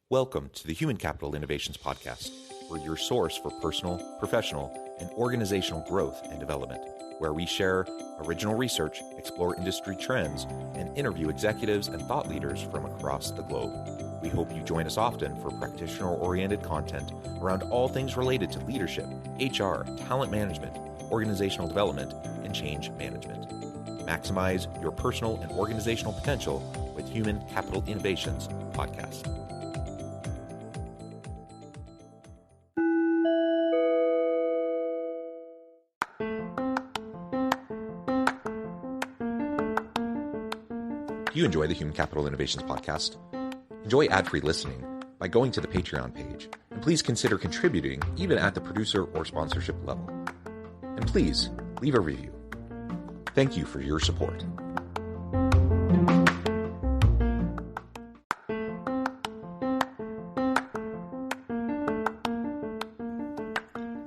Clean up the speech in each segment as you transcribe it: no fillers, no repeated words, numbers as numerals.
Welcome to the Human Capital Innovations Podcast. We're your source for personal, professional, and organizational growth and development, where we share original research, explore industry trends, and interview executives and thought leaders from across the globe. We hope you join us often for practitioner-oriented content around all things related to leadership, HR, talent management, organizational development, and change management. Maximize your personal and organizational potential with Human Capital Innovations Podcast. If you enjoy the Human Capital Innovations Podcast, enjoy ad-free listening by going to the Patreon page, and please consider contributing even at the producer or sponsorship level. And please leave a review. Thank you for your support.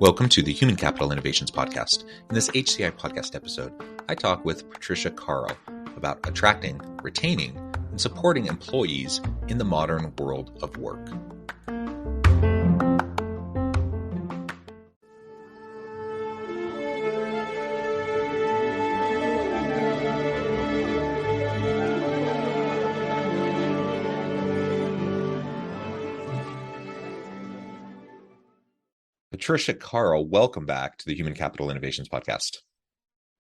Welcome to the Human Capital Innovations Podcast. In this HCI Podcast episode, I talk with PHRca about attracting, retaining, and supporting employees in the modern world of work. PHRca, welcome back to the Human Capital Innovations Podcast.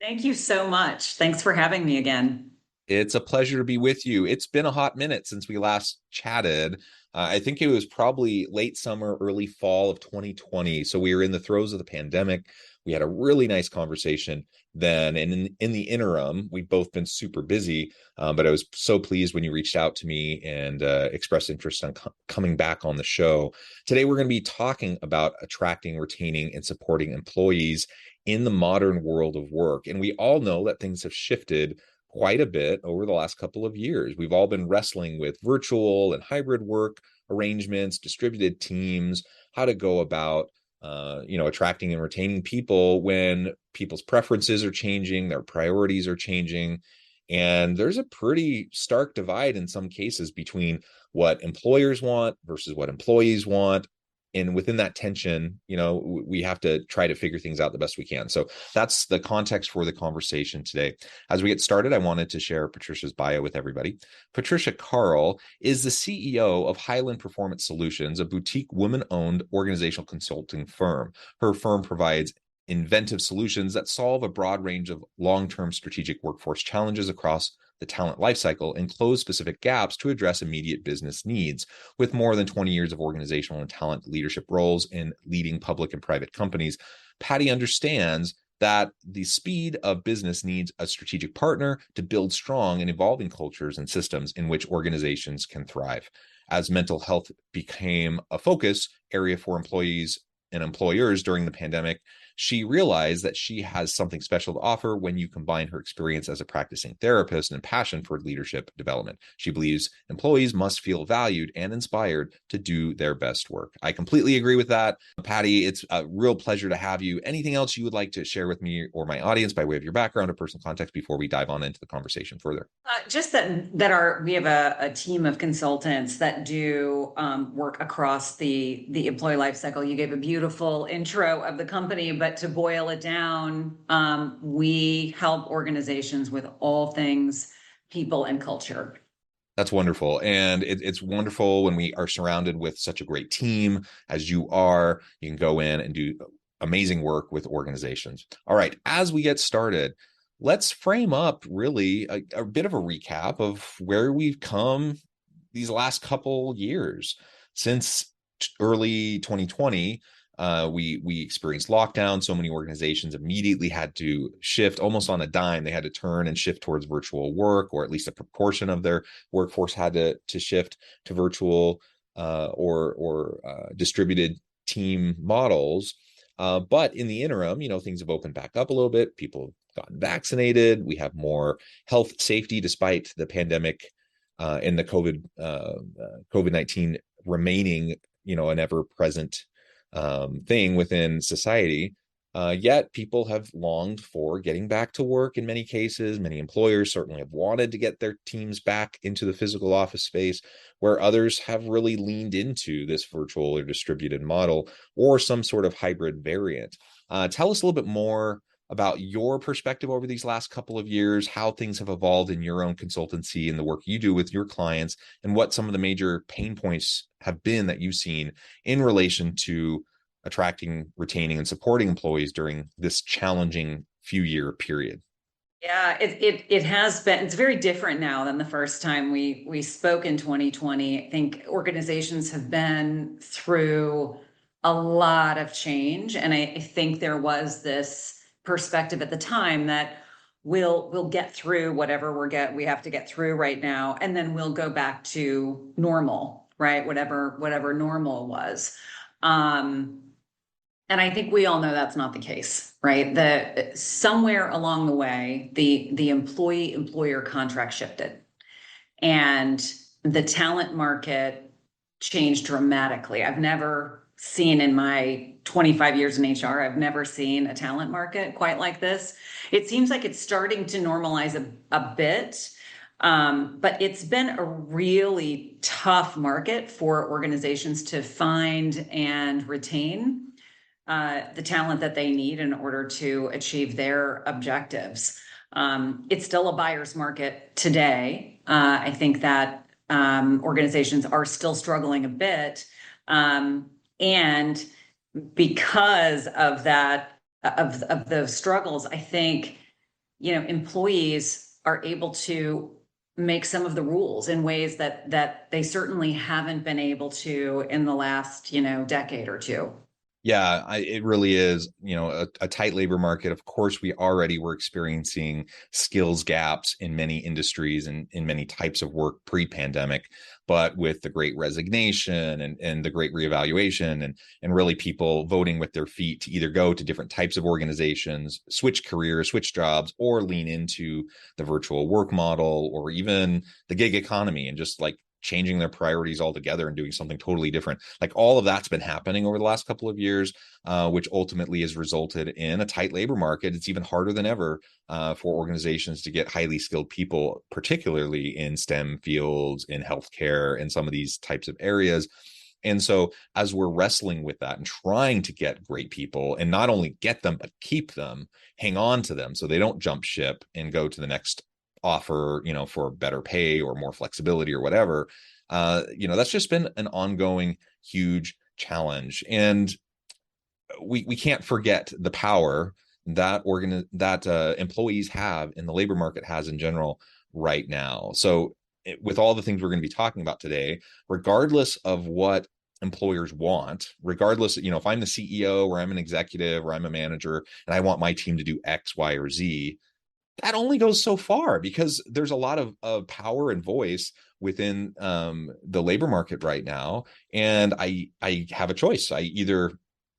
Thank you so much. Thanks for having me again. It's a pleasure to be with you. It's been a hot minute since we last chatted. I think it was probably late summer, early fall of 2020. So we were in the throes of the pandemic. We had a really nice conversation then. And in the interim, we've both been super busy. But I was so pleased when you reached out to me and expressed interest on coming back on the show. Today, we're going to be talking about attracting, retaining, and supporting employees in the modern world of work. And we all know that things have shifted quite a bit over the last couple of years. We've all been wrestling with virtual and hybrid work arrangements, distributed teams, how to go about attracting and retaining people when people's preferences are changing, their priorities are changing. And there's a pretty stark divide in some cases between what employers want versus what employees want. And within that tension, we have to try to figure things out the best we can. So that's the context for the conversation today. As we get started, I wanted to share Patricia's bio with everybody. PHRca is the CEO of Highland Performance Solutions, a boutique women-owned organizational consulting firm. Her firm provides inventive solutions that solve a broad range of long-term strategic workforce challenges across the talent lifecycle and close specific gaps to address immediate business needs. With more than 20 years of organizational and talent leadership roles in leading public and private companies, Patty understands that the speed of business needs a strategic partner to build strong and evolving cultures and systems in which organizations can thrive. As mental health became a focus area for employees and employers during the pandemic, she realized that she has something special to offer when you combine her experience as a practicing therapist and passion for leadership development. She believes employees must feel valued and inspired to do their best work. I completely agree with that. Patty, it's a real pleasure to have you. Anything else you would like to share with me or my audience by way of your background or personal context before we dive on into the conversation further? Just that we have a team of consultants that do work across the employee life cycle. You gave a beautiful intro of the company, but to boil it down, we help organizations with all things people and culture. That's wonderful. And it's wonderful when we are surrounded with such a great team as you are. You can go in and do amazing work with organizations. All right, as we get started, let's frame up really a bit of a recap of where we've come these last couple years. Since early 2020, we experienced lockdown. So many organizations immediately had to shift almost on a dime. They had to turn and shift towards virtual work, or at least a proportion of their workforce had to shift to virtual or distributed team models. But in the interim, things have opened back up a little bit. People have gotten vaccinated. We have more health safety despite the pandemic and the COVID-19 remaining, an ever-present thing within society. Yet people have longed for getting back to work in many cases. Many employers certainly have wanted to get their teams back into the physical office space, where others have really leaned into this virtual or distributed model or some sort of hybrid variant. Tell us a little bit more about your perspective over these last couple of years, how things have evolved in your own consultancy and the work you do with your clients, and what some of the major pain points have been that you've seen in relation to attracting, retaining, and supporting employees during this challenging few-year period. Yeah, it has been. It's very different now than the first time we spoke in 2020. I think organizations have been through a lot of change, and I think there was this perspective at the time that we'll get through whatever we have to get through right now, and then we'll go back to normal, right? Whatever normal was. And I think we all know that's not the case, right? Somewhere along the way, the employee-employer contract shifted, and the talent market changed dramatically. I've never seen in my 25 years in HR, I've never seen a talent market quite like this. It seems like it's starting to normalize a bit, but it's been a really tough market for organizations to find and retain the talent that they need in order to achieve their objectives. It's still a buyer's market today. I think that organizations are still struggling a bit. And because of that, of those struggles, I think, employees are able to make some of the rules in ways that they certainly haven't been able to in the last, decade or two. Yeah, it really is, a tight labor market. Of course, we already were experiencing skills gaps in many industries and in many types of work pre-pandemic. But with the great resignation and the great reevaluation and really people voting with their feet to either go to different types of organizations, switch careers, switch jobs, or lean into the virtual work model or even the gig economy and just like changing their priorities altogether and doing something totally different. Like all of that's been happening over the last couple of years, which ultimately has resulted in a tight labor market. It's even harder than ever for organizations to get highly skilled people, particularly in STEM fields, in healthcare, and some of these types of areas. And so as we're wrestling with that and trying to get great people and not only get them, but keep them, hang on to them so they don't jump ship and go to the next offer, for better pay or more flexibility or whatever, that's just been an ongoing huge challenge. And we can't forget the power that employees have and the labor market has in general right now. So with all the things we're going to be talking about today, regardless of what employers want, regardless, if I'm the CEO or I'm an executive or I'm a manager and I want my team to do X, Y, or Z, that only goes so far because there's a lot of power and voice within the labor market right now. And I have a choice. I either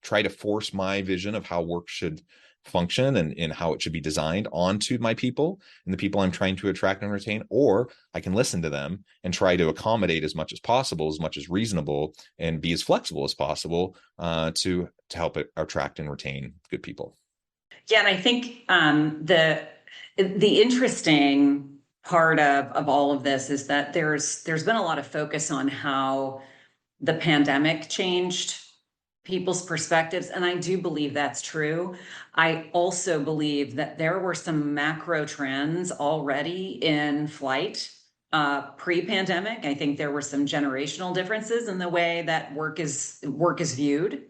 try to force my vision of how work should function and how it should be designed onto my people and the people I'm trying to attract and retain, or I can listen to them and try to accommodate as much as possible, as much as reasonable, and be as flexible as possible to help it attract and retain good people. Yeah, and I think the interesting part of all of this is that there's been a lot of focus on how the pandemic changed people's perspectives, and I do believe that's true. I also believe that there were some macro trends already in flight pre-pandemic. I think there were some generational differences in the way that work is viewed,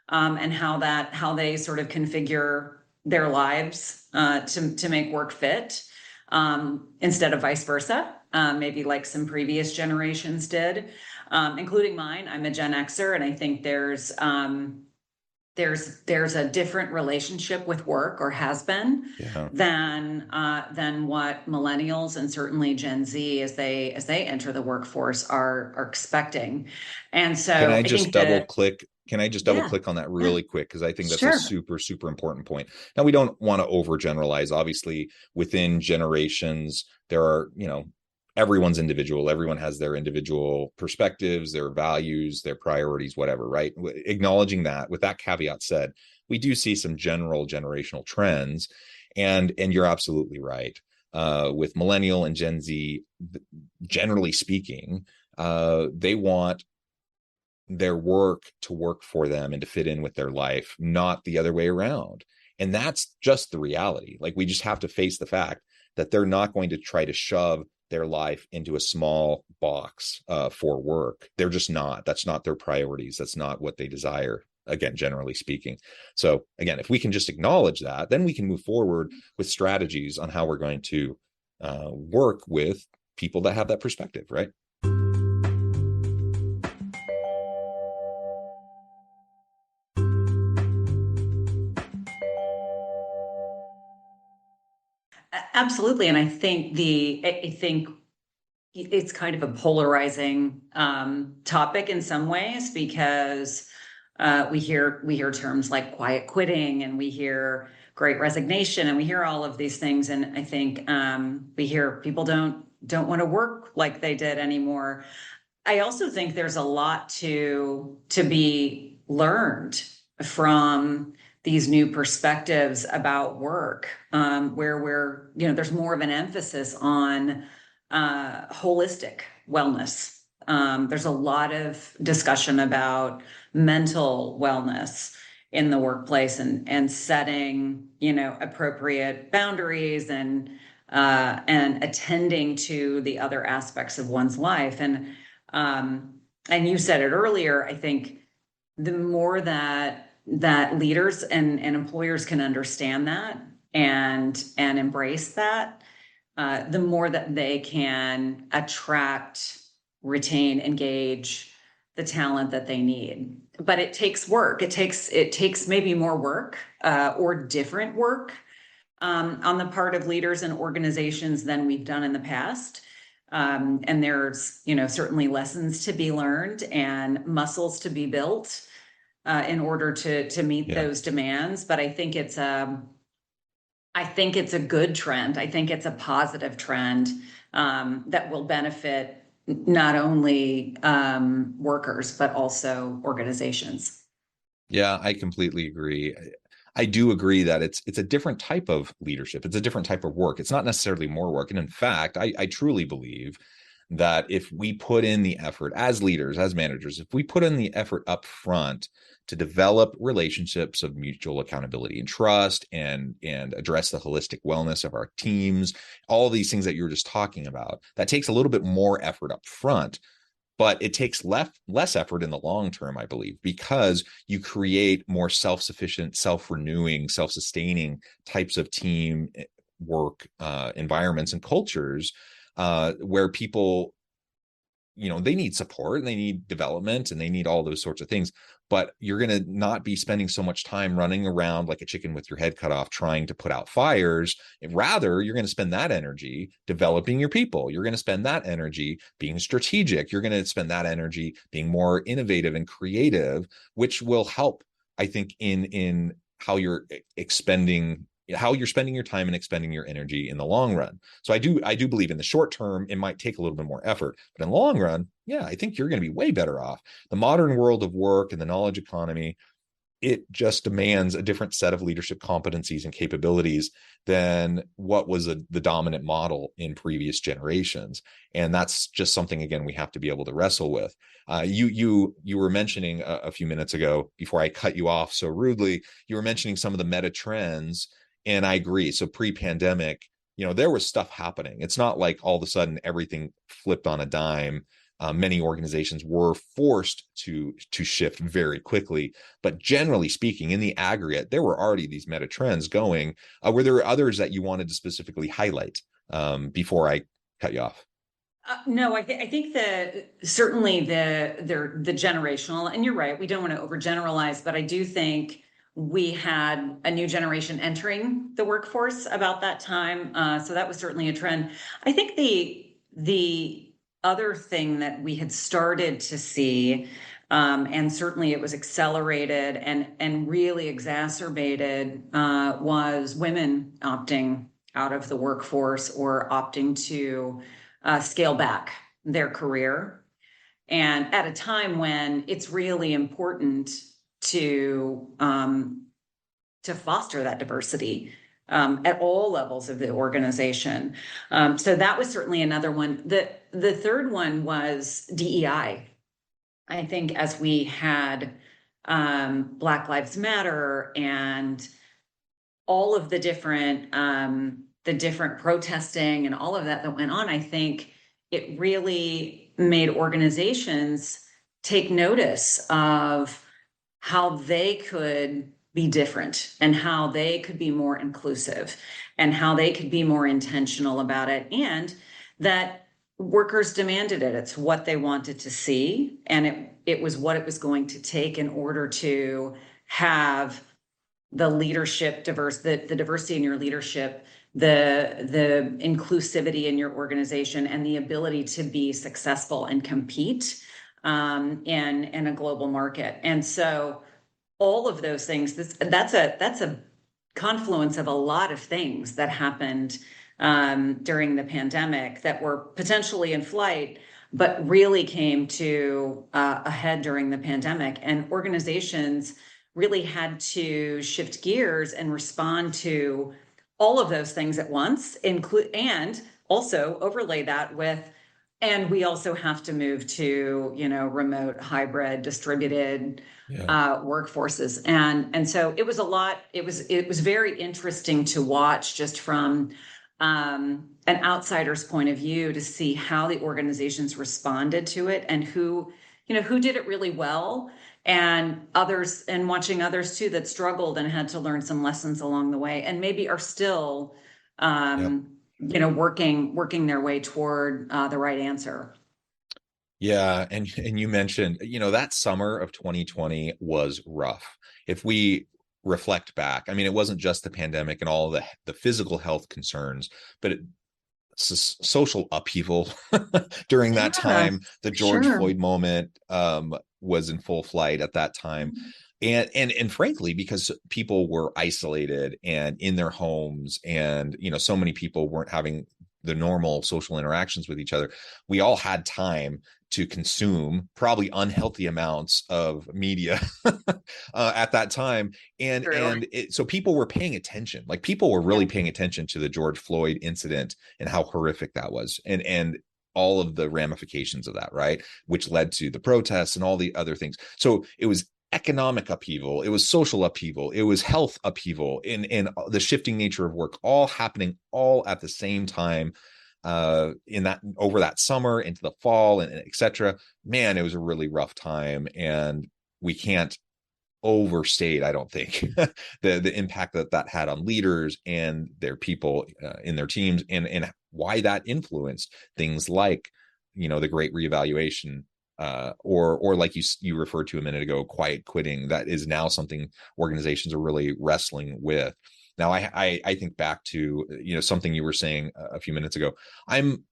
and how they sort of configure their lives to make work fit, instead of vice versa, maybe like some previous generations did, including mine. I'm a Gen Xer, and I think there's a different relationship with work, or has been, than what millennials and certainly Gen Z, as they enter the workforce, are expecting. And so Can I just double click on that really quick? Because I think that's Sure. a super, super important point. Now, we don't want to overgeneralize. Obviously, within generations, there are, everyone's individual. Everyone has their individual perspectives, their values, their priorities, whatever, right? Acknowledging that, with that caveat said, we do see some general generational trends, and you're absolutely right. With millennial and Gen Z, generally speaking, they want their work to work for them and to fit in with their life, not the other way around. And that's just the reality. Like, we just have to face the fact that they're not going to try to shove their life into a small box for work. They're just not. That's not their priorities. That's not what they desire, again, generally speaking. So again, if we can just acknowledge that, then we can move forward with strategies on how we're going to work with people that have that perspective, right? Absolutely. And I think it's kind of a polarizing topic in some ways, because we hear terms like quiet quitting, and we hear great resignation, and we hear all of these things. And I think we hear people don't want to work like they did anymore. I also think there's a lot to be learned from these new perspectives about work, where there's more of an emphasis on holistic wellness. There's a lot of discussion about mental wellness in the workplace, and setting, appropriate boundaries, and attending to the other aspects of one's life. And you said it earlier, I think the more that leaders and employers can understand that and embrace that, the more that they can attract, retain, engage the talent that they need. But it takes work. It takes maybe more work or different work on the part of leaders and organizations than we've done in the past. And there's, certainly lessons to be learned and muscles to be built in order to meet those demands. But I think it's a good trend. I think it's a positive trend that will benefit not only workers, but also organizations. Yeah, I completely agree. I do agree that it's a different type of leadership. It's a different type of work. It's not necessarily more work. And in fact, I truly believe that if we put in the effort as leaders, as managers, if we put in the effort up front to develop relationships of mutual accountability and trust, and address the holistic wellness of our teams, all these things that you were just talking about, that takes a little bit more effort up front. But it takes less effort in the long term, I believe, because you create more self-sufficient, self-renewing, self-sustaining types of team work environments and cultures where people, they need support and they need development and they need all those sorts of things. But you're going to not be spending so much time running around like a chicken with your head cut off trying to put out fires. And rather, you're going to spend that energy developing your people. You're going to spend that energy being strategic. You're going to spend that energy being more innovative and creative, which will help, I think, in how you're spending your time and expending your energy in the long run. So I do believe in the short term, it might take a little bit more effort, but in the long run, yeah, I think you're going to be way better off. The modern world of work and the knowledge economy, it just demands a different set of leadership competencies and capabilities than what was the dominant model in previous generations. And that's just something, again, we have to be able to wrestle with. You were mentioning a few minutes ago, before I cut you off so rudely, you were mentioning some of the meta trends. And I agree. So pre-pandemic, there was stuff happening. It's not like all of a sudden everything flipped on a dime. Many organizations were forced to shift very quickly. But generally speaking, in the aggregate, there were already these meta trends going. Were there others that you wanted to specifically highlight before I cut you off? No, I think that certainly the generational, and you're right, we don't want to overgeneralize, but I do think we had a new generation entering the workforce about that time. So that was certainly a trend. I think the other thing that we had started to see, and certainly it was accelerated and really exacerbated, was women opting out of the workforce or opting to scale back their career. And at a time when it's really important to foster that diversity at all levels of the organization. So that was certainly another one. The third one was DEI. I think as we had Black Lives Matter and all of the different protesting and all of that went on, I think it really made organizations take notice of how they could be different and how they could be more inclusive and how they could be more intentional about it, and that workers demanded it. It's what they wanted to see, and it was what it was going to take in order to have the leadership the diversity in your leadership, the inclusivity in your organization, and the ability to be successful and compete in a global market. And so all of those things, that's a confluence of a lot of things that happened during the pandemic that were potentially in flight, but really came to a head during the pandemic. And organizations really had to shift gears and respond to all of those things at once, and also overlay that with, and we also have to move to, remote, hybrid, distributed workforces. And so it was a lot. It was very interesting to watch, just from an outsider's point of view, to see how the organizations responded to it, and who did it really well, and watching others too that struggled and had to learn some lessons along the way, and maybe are still working their way toward the right answer. Yeah. And you mentioned, that summer of 2020 was rough. If we reflect back, I mean, it wasn't just the pandemic and all the physical health concerns, but social upheaval during that time. The George Floyd moment was in full flight at that time. And frankly, because people were isolated and in their homes, and so many people weren't having the normal social interactions with each other, we all had time to consume probably unhealthy amounts of media at that time. So people were paying attention. Like, people were really paying attention to the George Floyd incident and how horrific that was, and all of the ramifications of that, right? Which led to the protests and all the other things. So it was economic upheaval, it was social upheaval, it was health upheaval, and the shifting nature of work, all happening all at the same time over that summer into the fall, and etc. Man, it was a really rough time, and we can't overstate, I don't think, the impact that had on leaders and their people in their teams, and why that influenced things like the great reevaluation, or like you referred to a minute ago, quiet quitting. That is now something organizations are really wrestling with. Now, I think back to something you were saying a few minutes ago. I'm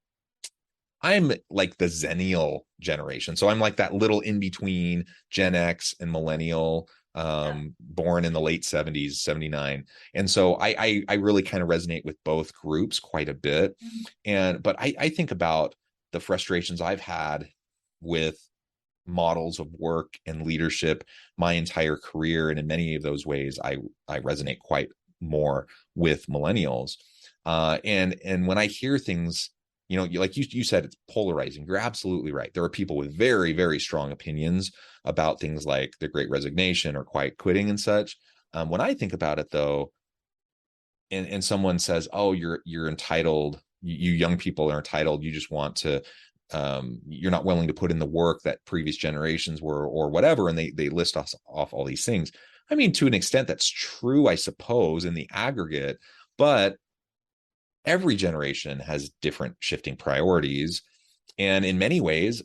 like the Zennial generation, so I'm like that little in between Gen X and Millennial, born in the late 70s, 79, and so I really kind of resonate with both groups quite a bit. But I think about the frustrations I've had with models of work and leadership my entire career, and in many of those ways I resonate quite more with millennials, and when I hear things, like you said, it's polarizing. You're absolutely right. There are people with very, very strong opinions about things like the Great Resignation or quiet quitting and such. When I think about it, though, and someone says, "Oh, you're entitled. You young people are entitled. You just want to. You're not willing to put in the work that previous generations were, or whatever," and they list us off all these things. I mean, to an extent, that's true, I suppose, in the aggregate, but every generation has different shifting priorities. And in many ways,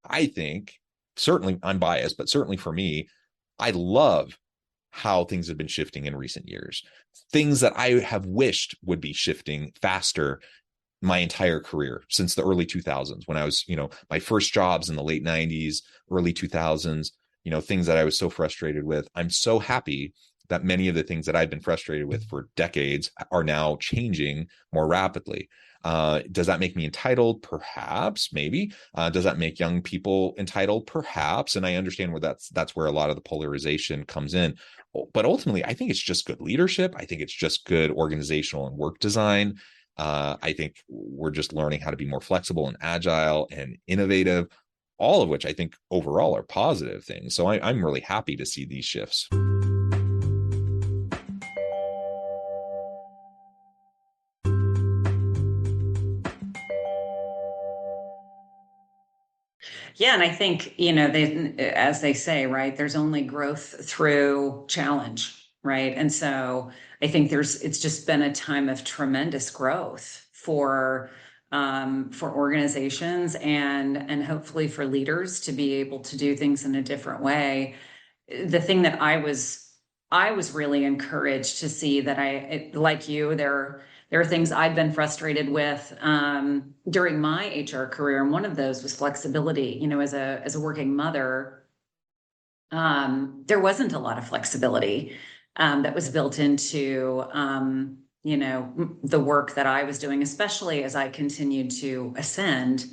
I think, certainly I'm biased, but certainly for me, I love how things have been shifting in recent years. Things that I have wished would be shifting faster my entire career, since the early 2000s, when I was, my first jobs in the late 90s, early 2000s, things that I was so frustrated with. I'm so happy that many of the things that I've been frustrated with for decades are now changing more rapidly. Does that make me entitled? Perhaps, maybe. Does that make young people entitled? Perhaps. And I understand where that's where a lot of the polarization comes in. But ultimately, I think it's just good leadership. I think it's just good organizational and work design. I think we're just learning how to be more flexible and agile and innovative, all of which I think overall are positive things. So I'm really happy to see these shifts. Yeah, and I think, as they say, right, there's only growth through challenge, right? And so I think it's just been a time of tremendous growth for organizations and hopefully for leaders to be able to do things in a different way. The thing that I was really encouraged to see that like you, there are things I've been frustrated with during my HR career, and one of those was flexibility. As a working mother, there wasn't a lot of flexibility that was built into the work that I was doing, especially as I continued to ascend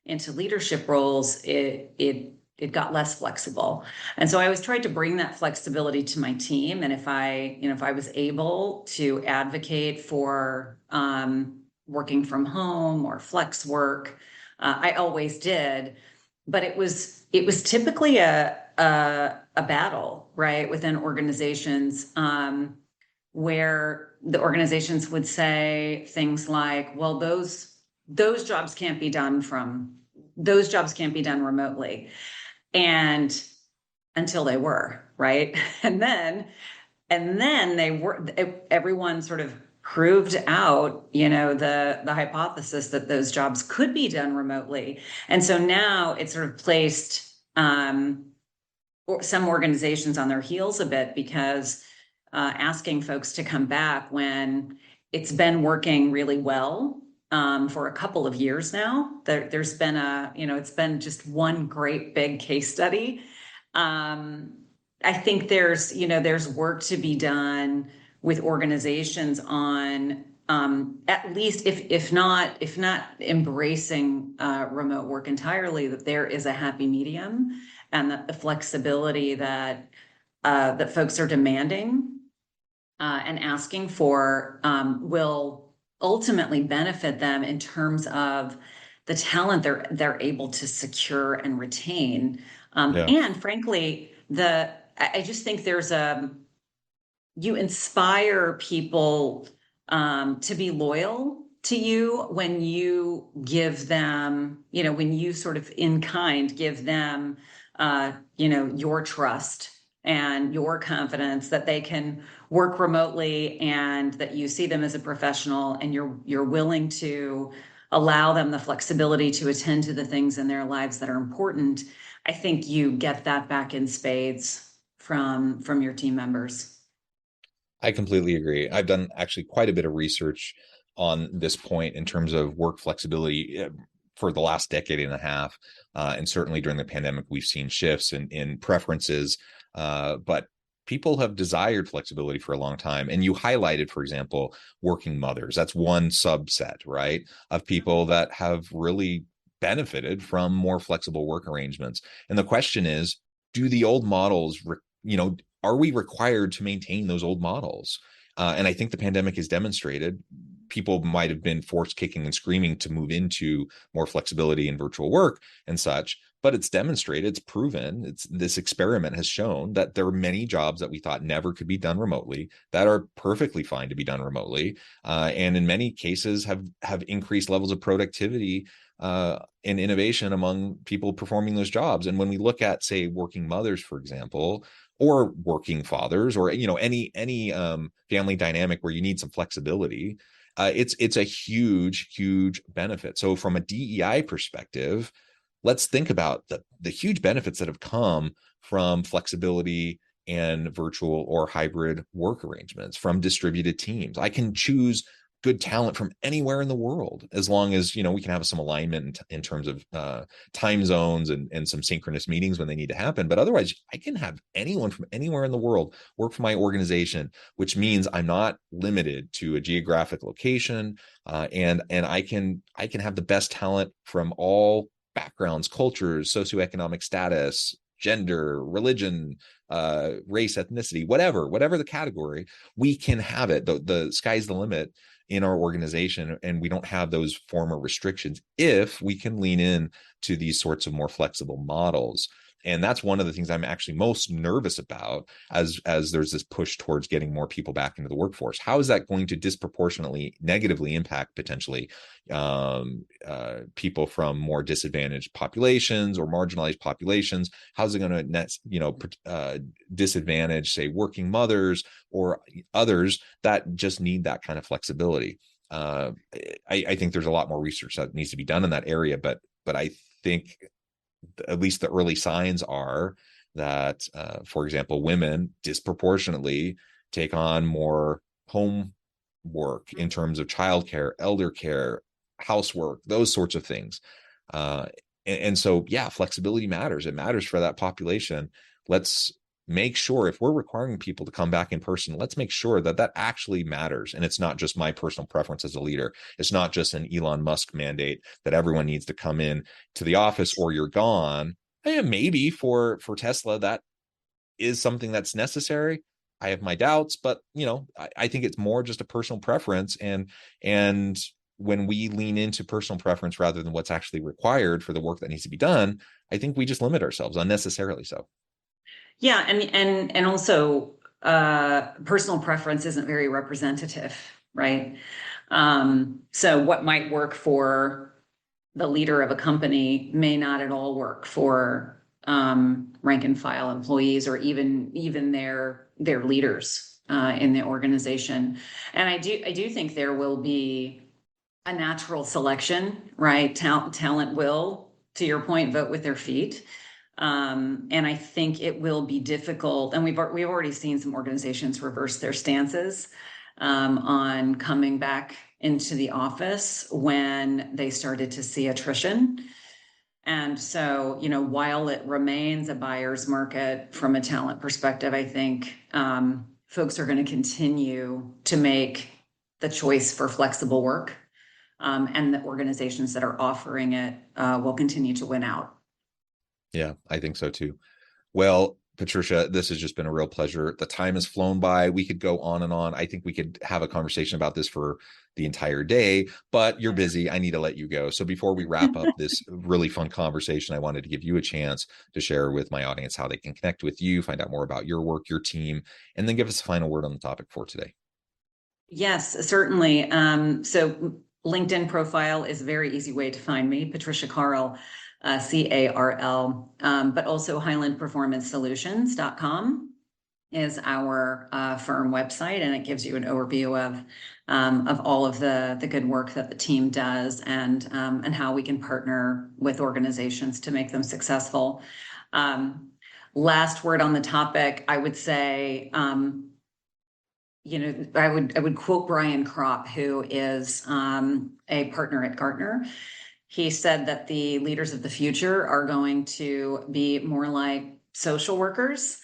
into leadership roles. It got less flexible. And so I always tried to bring that flexibility to my team. And if I was able to advocate for working from home or flex work, I always did. But it was typically a battle, right, within organizations, where the organizations would say things like, well, those jobs can't be done remotely. And until they were, right? And then everyone sort of proved out, the hypothesis that those jobs could be done remotely. And so now it's sort of placed some organizations on their heels a bit, because asking folks to come back when it's been working really well for a couple of years now. There's been it's been just one great big case study. I think there's work to be done with organizations on at least if not embracing remote work entirely, that there is a happy medium, and that the flexibility that folks are demanding and asking for will ultimately benefit them in terms of the talent they're able to secure and retain. And frankly, I just think you inspire people to be loyal to you when you give them, when you sort of in kind give them, your trust and your confidence that they can work remotely, and that you see them as a professional, and you're willing to allow them the flexibility to attend to the things in their lives that are important. I think you get that back in spades from your team members. I completely agree. I've done actually quite a bit of research on this point in terms of work flexibility for the last decade and a half. And certainly during the pandemic, we've seen shifts in preferences. But people have desired flexibility for a long time. And you highlighted, for example, working mothers. That's one subset, right, of people that have really benefited from more flexible work arrangements. And the question is, do the old models, are we required to maintain those old models? And I think the pandemic has demonstrated people might have been forced kicking and screaming to move into more flexibility in virtual work and such, but it's demonstrated, it's proven, this experiment has shown that there are many jobs that we thought never could be done remotely that are perfectly fine to be done remotely, and in many cases have increased levels of productivity and innovation among people performing those jobs. And when we look at, say, working mothers, for example, or working fathers, or any family dynamic where you need some flexibility, it's a huge benefit. So from a DEI perspective, let's think about the huge benefits that have come from flexibility and virtual or hybrid work arrangements, from distributed teams. I can choose good talent from anywhere in the world, as long as, we can have some alignment in terms of time zones and some synchronous meetings when they need to happen. But otherwise, I can have anyone from anywhere in the world work for my organization, which means I'm not limited to a geographic location, and I can have the best talent from all backgrounds, cultures, socioeconomic status, gender, religion, race, ethnicity, whatever the category, we can have it. The sky's the limit in our organization, and we don't have those former restrictions if we can lean in to these sorts of more flexible models. And that's one of the things I'm actually most nervous about as there's this push towards getting more people back into the workforce. How is that going to disproportionately negatively impact potentially people from more disadvantaged populations or marginalized populations? How's it going to disadvantage, say, working mothers or others that just need that kind of flexibility? I think there's a lot more research that needs to be done in that area, but I think at least the early signs are that, for example, women disproportionately take on more home work in terms of childcare, elder care, housework, those sorts of things. And so, yeah, flexibility matters. It matters for that population. Let's make sure, if we're requiring people to come back in person, let's make sure that that actually matters. And it's not just my personal preference as a leader. It's not just an Elon Musk mandate that everyone needs to come in to the office or you're gone. And maybe for Tesla, that is something that's necessary. I have my doubts, but I think it's more just a personal preference. And when we lean into personal preference rather than what's actually required for the work that needs to be done, I think we just limit ourselves unnecessarily so. Yeah, and also personal preference isn't very representative, right? So what might work for the leader of a company may not at all work for rank and file employees or even their leaders in the organization. And I do think there will be a natural selection, right? Talent will, to your point, vote with their feet. And I think it will be difficult. And we've already seen some organizations reverse their stances on coming back into the office when they started to see attrition. And so, while it remains a buyer's market from a talent perspective, I think folks are going to continue to make the choice for flexible work. And the organizations that are offering it will continue to win out. Yeah, I think so too. Well, Patricia, this has just been a real pleasure. The time has flown by. We could go on and on. I think we could have a conversation about this for the entire day, but you're busy. I need to let you go. So before we wrap up this really fun conversation, I wanted to give you a chance to share with my audience how they can connect with you, find out more about your work, your team, and then give us a final word on the topic for today. Yes, certainly. So LinkedIn profile is a very easy way to find me, Patricia Carl. CARL, but also highlandperformancesolutions.com is our firm website, and it gives you an overview of all of the good work that the team does and how we can partner with organizations to make them successful. Last word on the topic, I would say, I would quote Brian Kropp, who is a partner at Gartner. He said that the leaders of the future are going to be more like social workers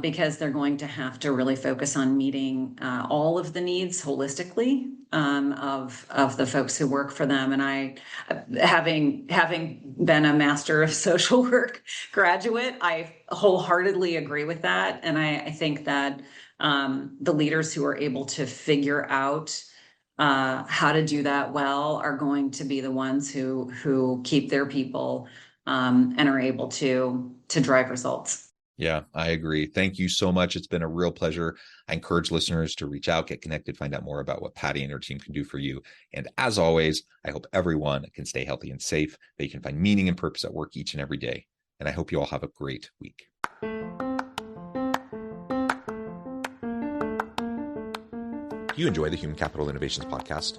because they're going to have to really focus on meeting all of the needs holistically of the folks who work for them. And I, having been a master of social work graduate, I wholeheartedly agree with that. And I think that the leaders who are able to figure out how to do that well are going to be the ones who keep their people and are able to drive results. Yeah, I agree. Thank you so much. It's been a real pleasure. I encourage listeners to reach out, get connected, find out more about what Patty and her team can do for you. And as always, I hope everyone can stay healthy and safe, that you can find meaning and purpose at work each and every day. And I hope you all have a great week. Do you enjoy the Human Capital Innovations podcast?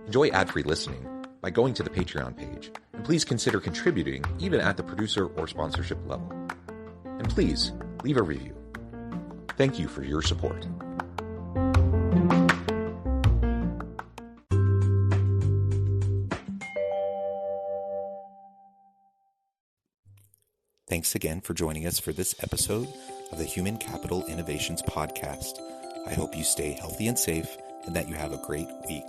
Enjoy ad-free listening by going to the Patreon page, and please consider contributing even at the producer or sponsorship level. And please leave a review. Thank you for your support. Thanks again for joining us for this episode of the Human Capital Innovations Podcast. I hope you stay healthy and safe and that you have a great week.